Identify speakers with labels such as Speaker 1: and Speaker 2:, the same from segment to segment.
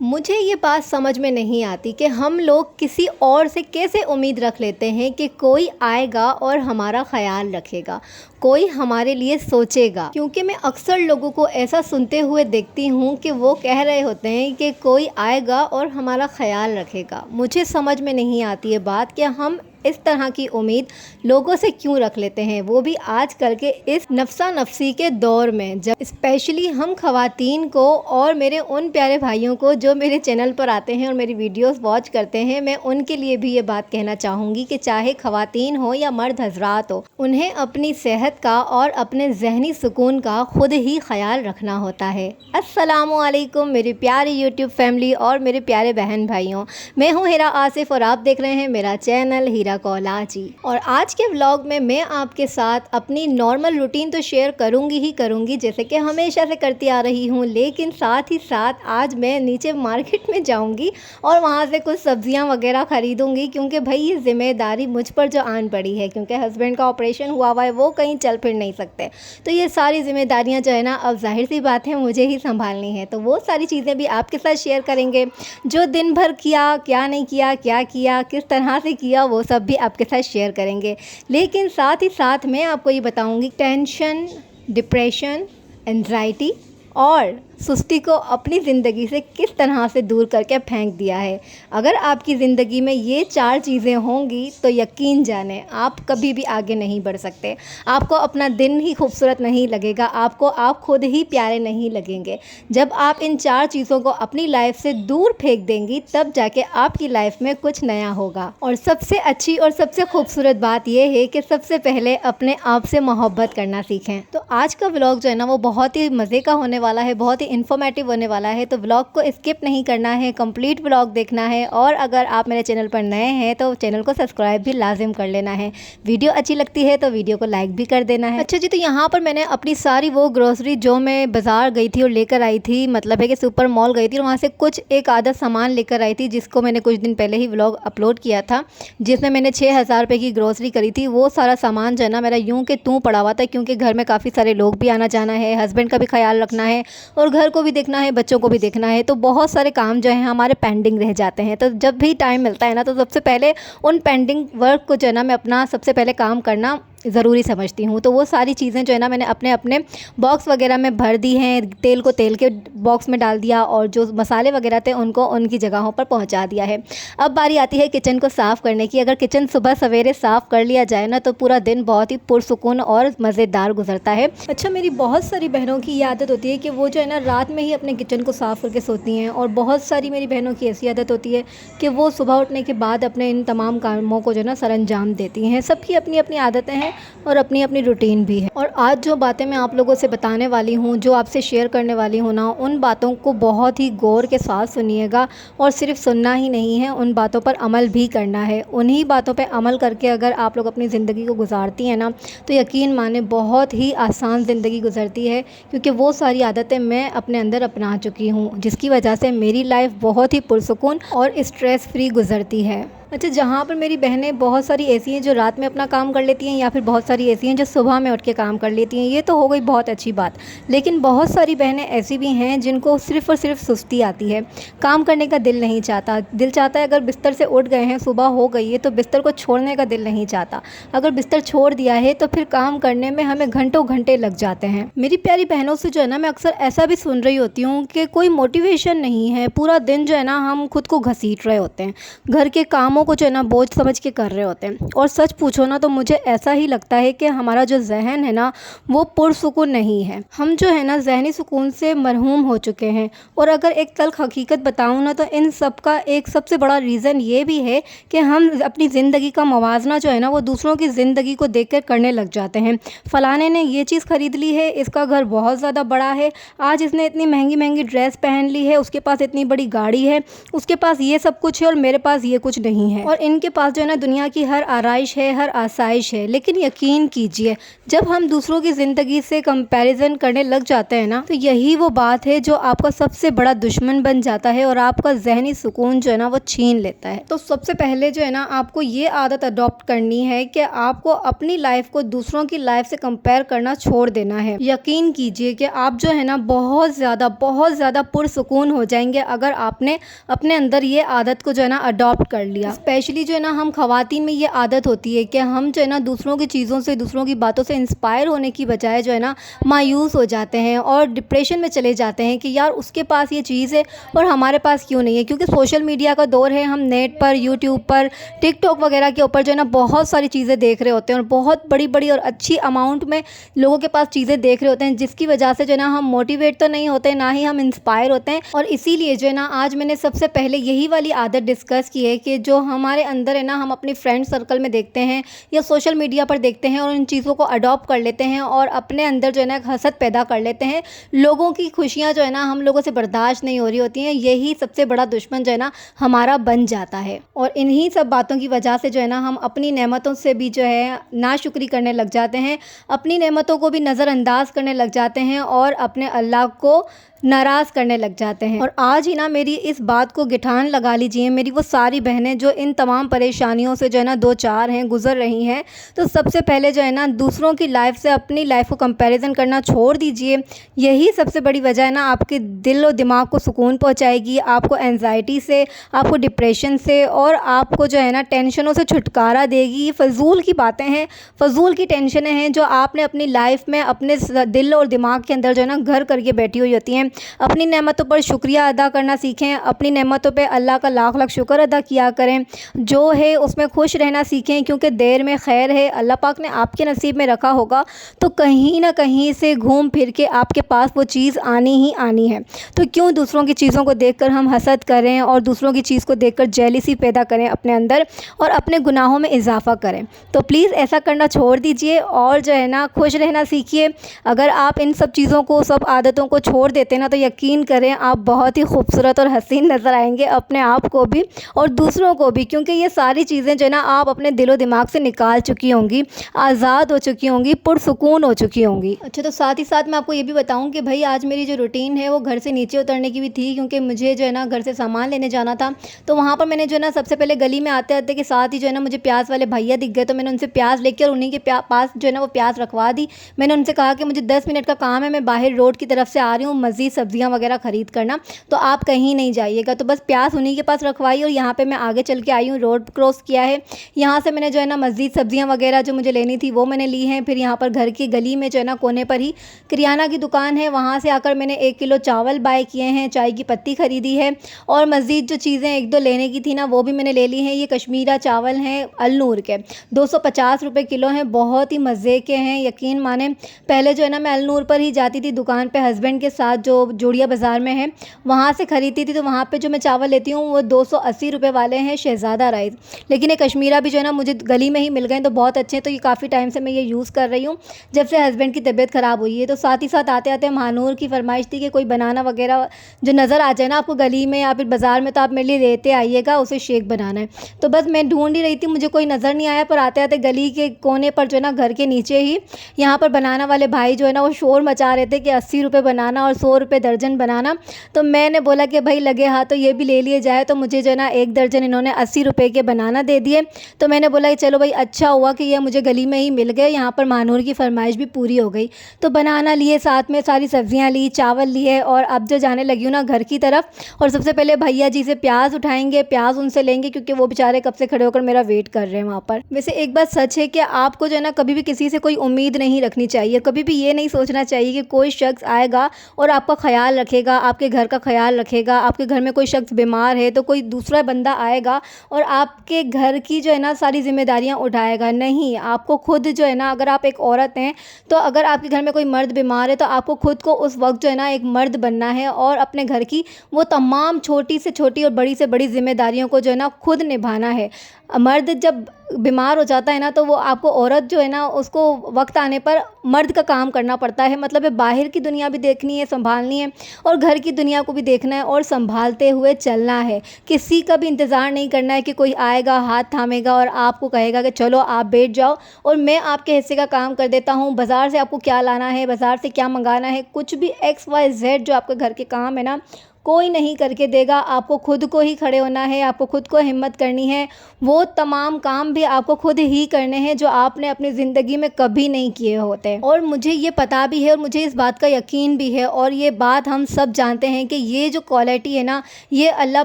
Speaker 1: मुझे ये बात समझ में नहीं आती कि हम लोग किसी और से कैसे उम्मीद रख लेते हैं कि कोई आएगा और हमारा ख्याल रखेगा, कोई हमारे लिए सोचेगा। क्योंकि मैं अक्सर लोगों को ऐसा सुनते हुए देखती हूँ कि वो कह रहे होते हैं कि कोई आएगा और हमारा ख्याल रखेगा। मुझे समझ में नहीं आती है बात कि हम इस तरह की उम्मीद लोगों से क्यों रख लेते हैं, वो भी आजकल के इस नफसा नफसी के दौर में, जब स्पेशली हम ख़वातीन को और मेरे उन प्यारे भाइयों को जो मेरे चैनल पर आते हैं और मेरी वीडियोस वॉच करते हैं, मैं उनके लिए भी ये बात कहना चाहूँगी कि चाहे ख़वातीन हो या मर्द हजरात हो, उन्हें अपनी सेहत का और अपने जहनी सुकून का खुद ही ख्याल रखना होता है। अस्सलामुअलैकुम मेरी प्यारी यूट्यूब फैमिली और मेरे प्यारे बहन भाइयों, मैं हूँ हिरा आसिफ और आप देख रहे हैं मेरा चैनल हीरा कौलाजी। और आज के व्लॉग में मैं आपके साथ अपनी नॉर्मल रूटीन तो शेयर करूंगी ही करूंगी, जैसे कि हमेशा से करती आ रही हूं, लेकिन साथ ही साथ आज मैं नीचे मार्केट में जाऊंगी और वहां से कुछ सब्जियां वगैरह ख़रीदूंगी, क्योंकि भाई ये ज़िम्मेदारी मुझ पर जो आन पड़ी है, क्योंकि हस्बैंड का ऑपरेशन हुआ है, वो कहीं चल फिर नहीं सकते, तो ये सारी ज़िम्मेदारियाँ जो है ना, अब जाहिर सी बात है मुझे ही संभालनी है। तो वो सारी चीज़ें भी आपके साथ शेयर करेंगे, जो दिन भर किया, क्या नहीं किया, क्या किया, किस तरह से किया, वो सब भी आपके साथ शेयर करेंगे। लेकिन साथ ही साथ मैं आपको ये बताऊंगी टेंशन, डिप्रेशन, एंजाइटी और सुस्ती को अपनी ज़िंदगी से किस तरह से दूर करके फेंक दिया है। अगर आपकी ज़िंदगी में ये 4 चीज़ें होंगी तो यकीन जाने आप कभी भी आगे नहीं बढ़ सकते। आपको अपना दिन ही खूबसूरत नहीं लगेगा, आपको आप खुद ही प्यारे नहीं लगेंगे। जब आप इन 4 चीज़ों को अपनी लाइफ से दूर फेंक देंगी, तब जाके आपकी लाइफ में कुछ नया होगा। और सबसे अच्छी और सबसे खूबसूरत बात यह है कि सबसे पहले अपने आप से मोहब्बत करना सीखें। तो आज का व्लॉग जो है ना, वो बहुत ही मज़े का होने वाला है, बहुत ही इन्फॉर्मेटिव होने वाला है। तो व्लॉग को स्किप नहीं करना है, कंप्लीट व्लॉग देखना है। और अगर आप मेरे चैनल पर नए हैं तो चैनल को सब्सक्राइब भी लाजिम कर लेना है। वीडियो अच्छी लगती है तो वीडियो को लाइक भी कर देना है। अच्छा जी, तो यहाँ पर मैंने अपनी सारी वो ग्रोसरी जो मैं बाज़ार गई थी और लेकर आई थी, मतलब है कि सुपर मॉल गई थी और वहाँ से कुछ एक आधा सामान लेकर आई थी, जिसको मैंने कुछ दिन पहले ही व्लॉग अपलोड किया था, जिसमें मैंने 6,000 रुपये की ग्रोसरी करी थी। वो सारा सामान जो है ना, मेरा यूँ के तूँ पड़ा हुआ था, क्योंकि घर में काफ़ी सारे लोग भी आना जाना है, हस्बैंड का भी ख्याल रखना है और घर को भी देखना है, बच्चों को भी देखना है। तो बहुत सारे काम जो है हमारे पेंडिंग रह जाते हैं। तो जब भी टाइम मिलता है ना, तो सबसे पहले उन पेंडिंग वर्क को जो है ना, मैं अपना सबसे पहले काम करना ज़रूरी समझती हूँ। तो वो सारी चीज़ें जो है ना, मैंने अपने अपने बॉक्स वगैरह में भर दी हैं। तेल को तेल के बॉक्स में डाल दिया और जो मसाले वगैरह थे उनको उनकी जगहों पर पहुँचा दिया है। अब बारी आती है किचन को साफ़ करने की। अगर किचन सुबह सवेरे साफ़ कर लिया जाए ना, तो पूरा दिन बहुत ही पुरसुकून और मज़ेदार गुजरता है। अच्छा, मेरी बहुत सारी बहनों की ये आदत होती है कि वो जो है ना, रात में ही अपने किचन को साफ़ करके सोती हैं, और बहुत सारी मेरी बहनों की ऐसी आदत होती है कि वो सुबह उठने के बाद अपने इन तमाम कामों को जो है ना सरअंजाम देती हैं। सबकी अपनी अपनी आदतें हैं और अपनी अपनी रूटीन भी है। और आज जो बातें मैं आप लोगों से बताने वाली हूँ, जो आपसे शेयर करने वाली हूँ ना, उन बातों को बहुत ही गौर के साथ सुनिएगा। और सिर्फ सुनना ही नहीं है, उन बातों पर अमल भी करना है। उन्हीं बातों पर अमल करके अगर आप लोग अपनी ज़िंदगी को गुजारती हैं ना, तो यकीन माने बहुत ही आसान ज़िंदगी गुजरती है, क्योंकि वो सारी आदतें मैं अपने अंदर अपना चुकी हूँ, जिसकी वजह से मेरी लाइफ बहुत ही पुरसुकून और स्ट्रेस फ्री गुजरती है। अच्छा, जहाँ पर मेरी बहनें बहुत सारी ऐसी हैं जो रात में अपना काम कर लेती हैं, या फिर बहुत सारी ऐसी हैं जो सुबह में उठ के काम कर लेती हैं, ये तो हो गई बहुत अच्छी बात। लेकिन बहुत सारी बहनें ऐसी भी हैं जिनको सिर्फ़ और सिर्फ सुस्ती आती है, काम करने का दिल नहीं चाहता। दिल चाहता है, अगर बिस्तर से उठ गए हैं, सुबह हो गई है, तो बिस्तर को छोड़ने का दिल नहीं चाहता। अगर बिस्तर छोड़ दिया है तो फिर काम करने में हमें घंटों घंटे लग जाते हैं। मेरी प्यारी बहनों से जो है ना, मैं अक्सर ऐसा भी सुन रही होती हूँ कि कोई मोटिवेशन नहीं है, पूरा दिन जो है ना हम खुद को घसीट रहे होते हैं, घर के कामों को जो है ना बोझ समझ के कर रहे होते हैं। और सच पूछो ना, तो मुझे ऐसा ही लगता है कि हमारा जो जहन है ना, वो पुरसुकून नहीं है। हम जो है ना जहनी सुकून से मरहूम हो चुके हैं। और अगर एक तल्ख हकीकत बताऊं ना, तो इन सब का एक सबसे बड़ा रीज़न ये भी है कि हम अपनी ज़िंदगी का मवाजना जो है ना, वो दूसरों की ज़िंदगी को देख कर करने लग जाते हैं। फ़लाने ने ये चीज़ ख़रीद ली है, इसका घर बहुत ज़्यादा बड़ा है, आज इसने इतनी महंगी महंगी ड्रेस पहन ली है, उसके पास इतनी बड़ी गाड़ी है, उसके पास ये सब कुछ है और मेरे पास ये कुछ नहीं नहीं है और इनके पास जो है ना दुनिया की हर आराइश है, हर आसाइश है। लेकिन यकीन कीजिए, जब हम दूसरों की ज़िंदगी से कंपैरिजन करने लग जाते हैं ना, तो यही वो बात है जो आपका सबसे बड़ा दुश्मन बन जाता है और आपका ज़हनी सुकून जो है ना वो छीन लेता है। तो सबसे पहले जो है ना आपको ये आदत अडॉप्ट करनी है कि आपको अपनी लाइफ को दूसरों की लाइफ से कंपेयर करना छोड़ देना है। यकीन कीजिए कि आप जो है ना बहुत ज़्यादा पुरसुकून हो जाएंगे अगर आपने अपने अंदर ये आदत को जो है ना अडॉप्ट कर लिया। स्पेशली जो है ना हम ख़वातीन में ये आदत होती है कि हम जो है ना दूसरों की चीज़ों से, दूसरों की बातों से इंस्पायर होने की बजाय जो है ना मायूस हो जाते हैं और डिप्रेशन में चले जाते हैं कि यार उसके पास ये चीज़ है और हमारे पास क्यों नहीं है। क्योंकि सोशल मीडिया का दौर है, हम नेट पर, यूट्यूब पर, टिकटॉक वगैरह के ऊपर जो है ना बहुत सारी चीज़ें देख रहे होते हैं और बहुत बड़ी और अच्छी अमाउंट में लोगों के पास चीज़ें देख रहे होते हैं, जिसकी वजह से जो है ना हम मोटिवेट तो नहीं होते, ना ही हम इंस्पायर होते हैं। और इसीलिए जो है ना आज मैंने सबसे पहले यही वाली आदत डिस्कस की है कि जो हमारे अंदर है ना हम अपनी फ्रेंड सर्कल में देखते हैं या सोशल मीडिया पर देखते हैं और इन चीज़ों को अडॉप्ट कर लेते हैं और अपने अंदर जो है ना एक हसद पैदा कर लेते हैं। लोगों की खुशियाँ जो है ना हम लोगों से बर्दाश्त नहीं हो रही होती हैं, यही सबसे बड़ा दुश्मन जो है ना हमारा बन जाता है। और इन्हीं सब बातों की वजह से जो है ना हम अपनी नेमतों से भी जो है नाशुक्री करने लग जाते हैं, अपनी नेमतों को भी नज़रअंदाज करने लग जाते हैं और अपने अल्लाह को नाराज़ करने लग जाते हैं। और आज ही ना मेरी इस बात को गिठान लगा लीजिए, मेरी वो सारी बहनें जो इन तमाम परेशानियों से जो है ना दो चार हैं, गुज़र रही हैं। तो सबसे पहले जो है ना दूसरों की लाइफ से अपनी लाइफ को कंपैरिजन करना छोड़ दीजिए। यही सबसे बड़ी वजह है ना आपके दिल और दिमाग को सुकून पहुंचाएगी, आपको एंजाइटी से, आपको डिप्रेशन से और आपको जो है ना टेंशनों से छुटकारा देगी। ये फ़जूल की बातें हैं, फ़जूल की टेंशनें हैं जो आपने अपनी लाइफ में अपने दिल और दिमाग के अंदर जो है ना घर करके बैठी हुई होती हैं। अपनी नेमतों पर शुक्रिया अदा करना सीखें, अपनी नेमतों पे अल्लाह का लाख लाख शुक्र अदा किया करें, जो है उसमें खुश रहना सीखें। क्योंकि देर में खैर है, अल्लाह पाक ने आपके नसीब में रखा होगा तो कहीं ना कहीं से घूम फिर के आपके पास वो चीज़ आनी ही आनी है। तो क्यों दूसरों की चीज़ों को देखकर हम हसद करें और दूसरों की चीज़ को देखकर जेलिसी पैदा करें अपने अंदर और अपने गुनाहों में इजाफा करें। तो प्लीज़ ऐसा करना छोड़ दीजिए और जो है ना खुश रहना सीखिए। अगर आप इन सब चीज़ों को, सब आदतों को छोड़ देते ना, तो यकीन करें आप बहुत ही खूबसूरत और हसीन नज़र आएंगे, अपने आप को भी और दूसरों को भी। क्योंकि ये सारी चीज़ें जो है ना आप अपने दिलो दिमाग से निकाल चुकी होंगी, आज़ाद हो चुकी होंगी, पुरसुकून हो चुकी होंगी। अच्छा, तो साथ ही साथ मैं आपको ये भी बताऊं कि भाई आज मेरी जो रूटीन है वो घर से नीचे उतरने की भी थी, क्योंकि मुझे जो है ना घर से सामान लेने जाना था। तो वहाँ पर मैंने जो है ना सबसे पहले गली में आते आते के साथ ही जो है ना मुझे प्याज वाले भैया दिख गए। तो मैंने उनसे प्याज लेके और उन्हीं के पास जो है ना वो प्याज रखवा दी। मैंने उनसे कहा कि मुझे 10 मिनट का काम है, मैं बाहर रोड की तरफ से आ रही हूँ, मज़ीद सब्जियाँ वगैरह ख़रीद करना, तो आप कहीं नहीं जाइएगा। तो बस प्याज उन्हीं के पास रखवाई और यहाँ पे मैं आगे चल के आई हूँ, रोड क्रॉस किया है। यहाँ से मैंने जो है ना मज़ीद सब्जियाँ वगैरह जो मुझे लेनी थी वो मैंने ली हैं। फिर यहाँ पर घर की गली में जो है ना कोने पर ही किराना की दुकान है, वहाँ से आकर मैंने 1 किलो चावल बाय किए हैं, चाय की पत्ती ख़रीदी है और मज़ीद जो चीज़ें 1-2 लेने की थी ना वो भी मैंने ले ली हैं। ये कश्मीरा चावल हैं अलनूर के, 250 रुपये किलो हैं, बहुत ही मज़े के हैं, यकीन माने। पहले जो है ना मैं अलनूर पर ही जाती थी दुकान पे हस्बैंड के साथ, जो जोड़िया बाज़ार में है, वहाँ से ख़रीदती थी। तो वहाँ पे जो मैं चावल लेती हूँ वो 280 रुपये वाले हैं, शहज़ादा राइस। लेकिन ये कश्मीरा भी जो है ना मुझे गली में ही मिल गए, तो बहुत अच्छे हैं। तो ये काफ़ी टाइम से मैं ये यूज़ कर रही हूँ, जब से हस्बैंड की तबीयत ख़राब हुई है। तो साथ ही साथ आते आते महानूर की फरमाइश थी कि कोई बनाना वगैरह जो नज़र आ जाए ना आपको गली में या फिर बाज़ार में, तो आप मेरे लिए लेते आइएगा, उसे शेक बनाना है। तो बस मैं ढूंढ ही रही थी, मुझे कोई नज़र नहीं आया। पर आते आते गली के कोने पर जो है ना घर के नीचे ही यहाँ पर बनाना वाले भाई जो है ना वो शोर मचा रहे थे कि 80 रुपये बनाना और 100 रुपये दर्जन बनाना। तो मैंने बोला कि भाई लगे हाथ तो ये भी ले लिए जाए। तो मुझे जो है ना 1 दर्जन इन्होंने 80 रुपये के बनाना दे दिए। तो मैंने बोला कि चलो भाई अच्छा हुआ कि ये मुझे गली में ही मिल गए, यहाँ पर महानूर की फरमाइश भी पूरी हो गई। तो बनाना लिए, साथ में सारी सब्जियाँ ली, चावल लिए और अब जो जाने लगी हूँ ना घर की तरफ। और सबसे पहले भैया जी से प्याज उठाएंगे, प्याज उनसे लेंगे क्योंकि वो बेचारे कब से खड़े होकर मेरा वेट कर रहे हैं वहाँ पर। वैसे एक बात सच है कि आपको जो है ना कभी भी किसी से कोई उम्मीद नहीं रखनी चाहिए, कभी भी ये नहीं सोचना चाहिए कि कोई शख्स आएगा और आपका ख्याल रखेगा, आपके घर का ख्याल रखेगा। आपके घर में कोई शख्स बीमार है तो कोई दूसरा बंदा आएगा और आपके घर की जो है ना सारी जिम्मेदारियां उठाएगा। नहीं, आपको खुद जो है ना, अगर आप एक औरत हैं तो अगर आपके घर में कोई मर्द बीमार है तो आपको खुद को उस वक्त जो है ना एक मर्द बनना है और अपने घर की वो तमाम छोटी से छोटी और बड़ी से बड़ी जिम्मेदारियों को जो है ना खुद निभाना है। मर्द जब बीमार हो जाता है ना, तो वो आपको औरत जो है ना उसको वक्त आने पर मर्द का काम करना पड़ता है। मतलब ये बाहर की दुनिया भी देखनी है, संभालनी है, और घर की दुनिया को भी देखना है और संभालते हुए चलना है। किसी का भी इंतज़ार नहीं करना है कि कोई आएगा, हाथ थामेगा और आपको कहेगा कि चलो आप बैठ जाओ और मैं आपके हिस्से का काम कर देता हूँ। बाज़ार से आपको क्या लाना है, बाज़ार से क्या मंगाना है, कुछ भी XYZ जो आपके घर के काम है ना, कोई नहीं करके देगा। आपको खुद को ही खड़े होना है, आपको खुद को हिम्मत करनी है। वो तमाम काम भी आपको खुद ही करने हैं जो आपने अपनी ज़िंदगी में कभी नहीं किए होते। और मुझे ये पता भी है और मुझे इस बात का यकीन भी है और ये बात हम सब जानते हैं कि ये जो क्वालिटी है ना, ये अल्लाह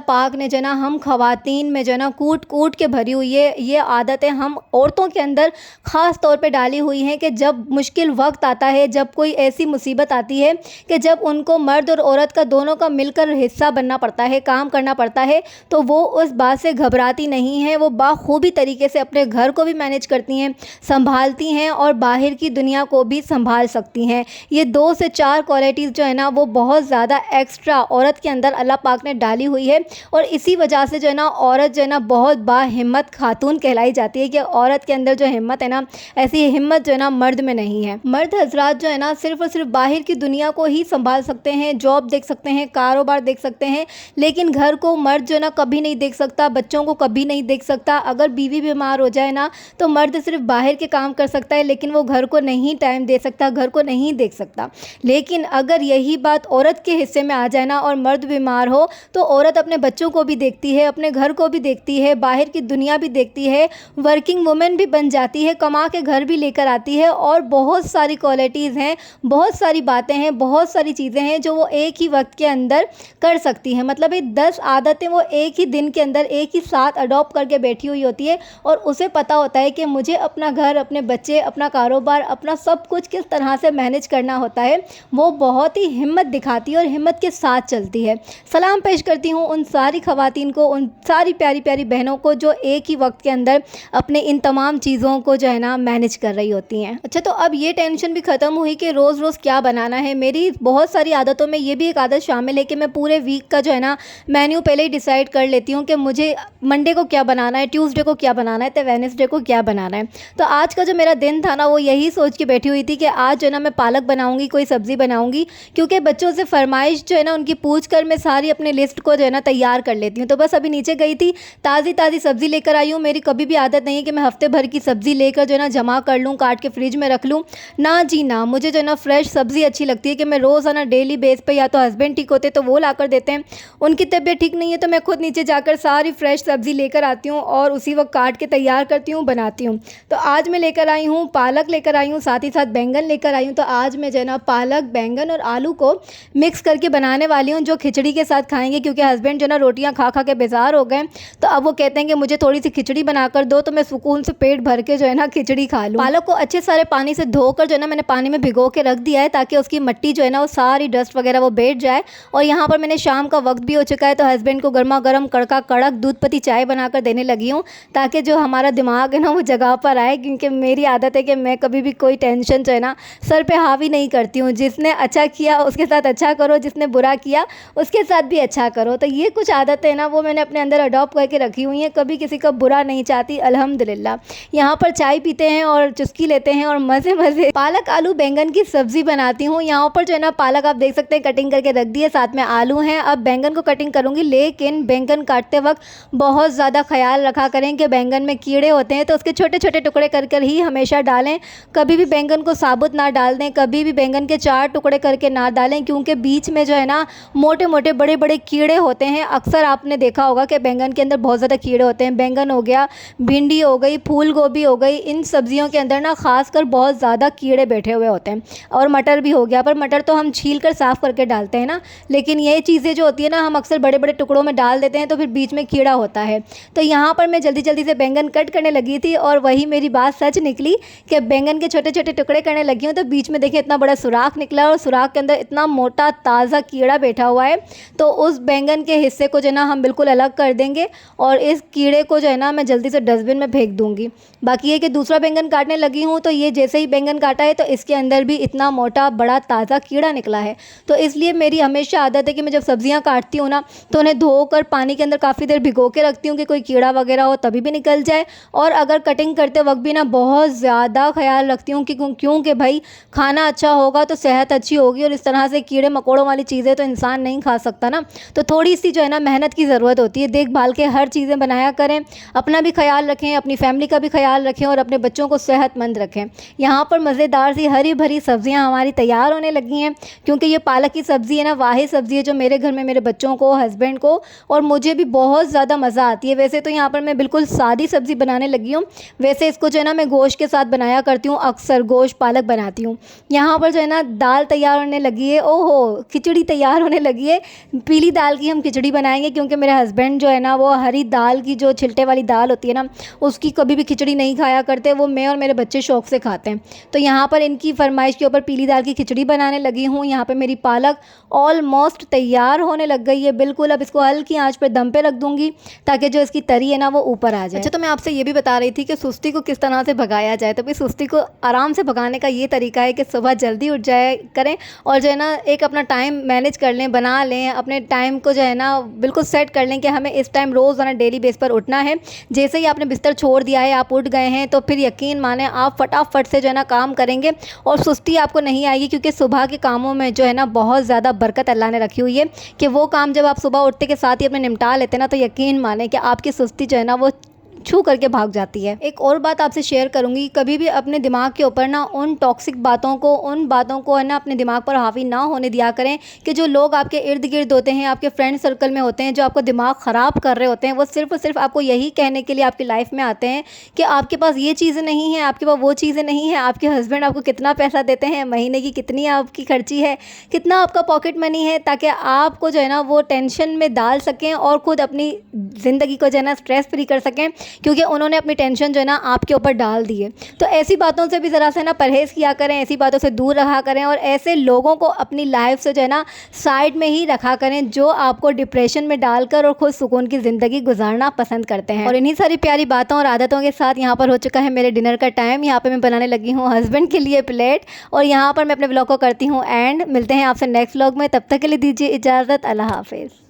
Speaker 1: पाक ने जो ना हम ख़वातीन में जो ना कूट कूट के भरी हुई है। ये आदतें हम औरतों के अंदर ख़ास तौर पे डाली हुई हैं कि जब मुश्किल वक्त आता है, जब कोई ऐसी मुसीबत आती है कि जब उनको मर्द और औरत का दोनों का मिलकर हिस्सा बनना पड़ता है, काम करना पड़ता है, तो वो उस बात से घबराती नहीं हैं। वो बाखूबी तरीके से अपने घर को भी मैनेज करती हैं, संभालती हैं और बाहर की दुनिया को भी संभाल सकती हैं। ये 2 से 4 क्वालिटीज़ जो है ना वो बहुत ज़्यादा एक्स्ट्रा औरत के अंदर अल्लाह पाक ने डाली हुई है और इसी वजह से जो है ना औरत जो है ना बहुत बाहिम्मत खातून कहलाई जाती है कि औरत के अंदर जो हिम्मत है ना, ऐसी हिम्मत जो है ना मर्द में नहीं है। मर्द हजरात जो है ना सिर्फ और सिर्फ बाहर की दुनिया को ही संभाल सकते हैं, जॉब देख सकते हैं, कारोबार देख सकते हैं, लेकिन घर को मर्द जो ना कभी नहीं देख सकता, बच्चों को कभी नहीं देख सकता। अगर बीवी बीमार हो जाए ना तो मर्द सिर्फ बाहर के काम कर सकता है, लेकिन वो घर को नहीं टाइम दे सकता, घर को नहीं देख सकता। लेकिन अगर यही बात औरत के हिस्से में आ जाए ना और मर्द बीमार हो तो औरत अपने बच्चों को भी देखती है, अपने घर को भी देखती है, बाहर की दुनिया भी देखती है, वर्किंग वुमेन भी बन जाती है, कमा के घर भी लेकर आती है और बहुत सारी क्वालिटीज़ हैं, बहुत सारी बातें हैं, बहुत सारी चीज़ें हैं जो वो एक ही वक्त के अंदर कर सकती हैं। मतलब ये 10 आदतें वो एक ही दिन के अंदर एक ही साथ अडॉप्ट करके बैठी हुई होती है और उसे पता होता है कि मुझे अपना घर, अपने बच्चे, अपना कारोबार, अपना सब कुछ किस तरह से मैनेज करना होता है। वो बहुत ही हिम्मत दिखाती है और हिम्मत के साथ चलती है। सलाम पेश करती हूँ उन सारी ख़वातीन को, उन सारी प्यारी प्यारी बहनों को जो एक ही वक्त के अंदर अपने इन तमाम चीज़ों को जो है ना मैनेज कर रही होती हैं। अच्छा, तो अब ये टेंशन भी ख़त्म हुई कि रोज़ रोज़ क्या बनाना है। मेरी बहुत सारी आदतों में ये भी एक आदत शामिल है कि मैं पूरे वीक का जो है ना मेन्यू पहले ही डिसाइड कर लेती हूँ कि मुझे मंडे को क्या बनाना है, ट्यूसडे को क्या बनाना है, तो वेडनेसडे को क्या बनाना है। तो आज का जो मेरा दिन था ना वो यही सोच के बैठी हुई थी कि आज जो है ना मैं पालक बनाऊंगी, कोई सब्ज़ी बनाऊंगी, क्योंकि बच्चों से फरमाइश जो है ना उनकी पूछ कर मैं सारी अपनी लिस्ट को जो है ना तैयार कर लेती हूँ। तो बस अभी नीचे गई थी, ताज़ी ताज़ी सब्ज़ी लेकर आई हूँ। मेरी कभी भी आदत नहीं है कि मैं हफ्ते भर की सब्ज़ी लेकर जो है ना जमा कर लूँ, काट के फ्रिज में रख लूँ। ना जी ना, मुझे जो है ना फ्रेश सब्ज़ी अच्छी लगती है कि मैं रोज़ाना डेली बेस पर, या तो हस्बैंड ठीक होते तो वो ला कर देते हैं, उनकी तबीयत ठीक नहीं है तो मैं खुद नीचे जाकर सारी फ्रेश सब्ज़ी लेकर आती हूँ और उसी वक्त काट के तैयार करती हूँ, बनाती हूँ। तो आज मैं लेकर आई हूँ पालक लेकर आई हूँ, साथ ही साथ बैंगन लेकर आई हूँ। तो आज मैं जो है ना पालक, बैंगन और आलू को मिक्स करके बनाने वाली हूँ जो खिचड़ी के साथ खाएंगे, क्योंकि हस्बैंड जो ना रोटियाँ खा खा के बेजार हो गए, तो अब वो कहते हैं कि मुझे थोड़ी सी खिचड़ी बनाकर दो, तो मैं सुकून से पेट भर के जो है ना खिचड़ी खा लूँ। पालक को अच्छे सारे पानी से धोकर जो है ना मैंने पानी में भिगो के रख दिया है ताकि उसकी मिट्टी जो है ना वो सारी डस्ट वगैरह वो बैठ जाए। और यहाँ पर मैंने शाम का वक्त भी हो चुका है तो हस्बैंड को गर्मा गर्म कड़का कड़क दूध पत्ती चाय बनाकर देने लगी हूँ ताकि जो हमारा दिमाग है ना वो जगह पर आए, क्योंकि मेरी आदत है कि मैं कभी भी कोई टेंशन जो है ना सर पे हावी नहीं करती हूँ। जिसने अच्छा किया उसके साथ अच्छा करो, जिसने बुरा किया उसके साथ भी अच्छा करो। तो ये कुछ आदतें ना वो मैंने अपने अंदर अडॉप्ट करके रखी हुई हैं, कभी किसी का बुरा नहीं चाहती, अल्हम्दुलिल्लाह। यहाँ पर चाय पीते हैं और चुस्की लेते हैं और मज़े मज़े पालक आलू बैंगन की सब्ज़ी बनाती हूँ। यहाँ पर जो है ना पालक आप देख सकते हैं कटिंग करके रख दी है, साथ में आलू हैं। अब बैंगन को कटिंग करूँगी, लेकिन बैंगन काटते वक्त बहुत ज़्यादा ख्याल रखा करें कि बैंगन में कीड़े होते हैं तो उसके छोटे छोटे टुकड़े कर कर ही हमेशा डालें। कभी भी बैंगन को साबुत ना डाल दें, कभी भी बैंगन के 4 टुकड़े करके ना डालें, क्योंकि बीच में जो है ना मोटे मोटे बड़े बड़े कीड़े होते हैं। अक्सर आपने देखा होगा कि बैंगन के अंदर बहुत ज़्यादा कीड़े होते हैं। बैंगन हो गया, भिंडी हो गई, फूल गोभी हो गई, इन सब्जियों के अंदर ना खासकर बहुत ज़्यादा कीड़े बैठे हुए होते हैं। और मटर भी हो गया, पर मटर तो हम छील कर साफ़ करके डालते हैं ना, लेकिन ये चीज़ें जो होती है ना हम अक्सर बड़े बड़े टुकड़ों में डाल देते हैं तो फिर बीच में कीड़ा होता है। तो यहाँ पर मैं जल्दी जल्दी से बैंगन कट करने लगी थी और वही मेरी बात सच निकली कि बैंगन के छोटे छोटे टुकड़े करने लगी हूँ तो बीच में देखिए इतना बड़ा सुराख निकला और सुराख के अंदर इतना मोटा ताज़ा कीड़ा बैठा हुआ है। तो उस बैंगन के हिस्से को जो है ना हम बिल्कुल अलग कर देंगे और इस कीड़े को जो है ना मैं जल्दी से डस्टबिन में फेंक दूँगी। बाकी ये कि दूसरा बैंगन काटने लगी हूँ तो ये जैसे ही बैंगन काटा है तो इसके अंदर भी इतना मोटा बड़ा ताज़ा कीड़ा निकला है। तो इसलिए मेरी हमेशा आदत है कि मैं जब सब्जियां काटती हूँ ना तो उन्हें धोकर पानी के अंदर काफ़ी देर भिगो के रखती हूँ कि कोई कीड़ा वगैरह हो तभी भी निकल जाए। और अगर कटिंग करते वक्त भी ना बहुत ज़्यादा ख्याल रखती हूँ कि क्योंकि भाई खाना अच्छा होगा तो सेहत अच्छी होगी, और इस तरह से कीड़े मकोड़ों वाली चीज़ें तो इंसान नहीं खा सकता ना। तो थोड़ी सी जो है ना मेहनत की ज़रूरत होती है, देखभाल के हर चीज़ें बनाया करें, अपना भी ख्याल रखें, अपनी फैमिली का भी ख्याल रखें और अपने बच्चों को सेहतमंद रखें। यहाँ पर मज़ेदार सी हरी भरी सब्जियाँ हमारी तैयार होने लगी हैं, क्योंकि ये पालक की सब्ज़ी है ना, वाहिद सब्ज़ी है जो मेरे घर में मेरे बच्चों को, हस्बैंड को और मुझे भी बहुत ज़्यादा मज़ा आती है। वैसे तो यहाँ पर मैं बिल्कुल सादी सब्ज़ी बनाने लगी हूँ, वैसे इसको जो है ना मैं गोश्त के साथ बनाया करती हूँ, अक्सर गोश्त पालक बनाती हूँ। यहाँ पर जो है ना दाल तैयार होने लगी है, ओहो खिचड़ी तैयार होने लगी है। पीली दाल की हम खिचड़ी बनाएंगे, क्योंकि मेरे हस्बैंड जो है ना वो हरी दाल की जो छिलटे वाली दाल होती है ना उसकी कभी भी खिचड़ी नहीं खाया करते, वो मैं और मेरे बच्चे शौक़ से खाते हैं। तो यहाँ पर इनकी फरमाइश के ऊपर पीली दाल की खिचड़ी बनाने लगी हूँ। यहाँ पर मेरी पालक ऑलमोस्ट तैयार होने लग गई है बिल्कुल। अब इसको हल्की आंच पर दम पे रख दूँगी ताकि जो इसकी तरी है ना वो ऊपर आ जाए। अच्छा, तो मैं आपसे ये भी बता रही थी कि सुस्ती को किस तरह से भगाया जाए। तो भाई सुस्ती को आराम से भगाने का ये तरीका है कि सुबह जल्दी उठ जाए करें और जो है ना एक अपना टाइम मैनेज कर लें, बना लें, अपने टाइम को जो है ना बिल्कुल सेट कर लें कि हमें इस टाइम रोज़ाना डेली बेस पर उठना है। जैसे ही आपने बिस्तर छोड़ दिया है, आप उठ गए हैं, तो फिर यकीन माने आप फटाफट से जो है ना काम करेंगे और सुस्ती आपको नहीं आएगी, क्योंकि सुबह के कामों में जो है ना बहुत ज़्यादा बरकत अल्लाह ने रखी हुई है कि वो काम जब आप सुबह उठते के साथ ही अपने निपटा लेते हैं ना, तो यकीन माने कि आपकी सुस्ती जो है ना वो छू करके भाग जाती है। एक और बात आपसे शेयर करूंगी, कभी भी अपने दिमाग के ऊपर ना उन टॉक्सिक बातों को, उन बातों को है ना अपने दिमाग पर हावी ना होने दिया करें कि जो लोग आपके इर्द गिर्द होते हैं, आपके फ्रेंड सर्कल में होते हैं, जो आपका दिमाग ख़राब कर रहे होते हैं, वो सिर्फ और सिर्फ आपको यही कहने के लिए आपकी लाइफ में आते हैं कि आपके पास ये चीज़ें नहीं हैं, आपके पास वो चीज़ें नहीं हैं, आपके हस्बैंड आपको कितना पैसा देते हैं, महीने की कितनी आपकी खर्ची है, कितना आपका पॉकेट मनी है, ताकि आपको जो है ना वो टेंशन में डाल सकें और ख़ुद अपनी ज़िंदगी को जो है ना स्ट्रेस फ्री कर सकें, क्योंकि उन्होंने अपनी टेंशन जो है ना आपके ऊपर डाल दी है। तो ऐसी बातों से भी ज़रा सा ना परहेज़ किया करें, ऐसी बातों से दूर रहा करें और ऐसे लोगों को अपनी लाइफ से जो है ना साइड में ही रखा करें जो आपको डिप्रेशन में डालकर और खुद सुकून की ज़िंदगी गुजारना पसंद करते हैं। और इन्हीं सारी प्यारी बातों और आदतों के साथ यहाँ पर हो चुका है मेरे डिनर का टाइम। यहाँ पर मैं बनाने लगी हूँ हस्बैंड के लिए प्लेट और यहाँ पर मैं अपने व्लॉग को करती हूँ एंड। मिलते हैं आपसे नेक्स्ट व्लॉग में, तब तक के लिए दीजिए इजाज़त। अल्लाह हाफिज़।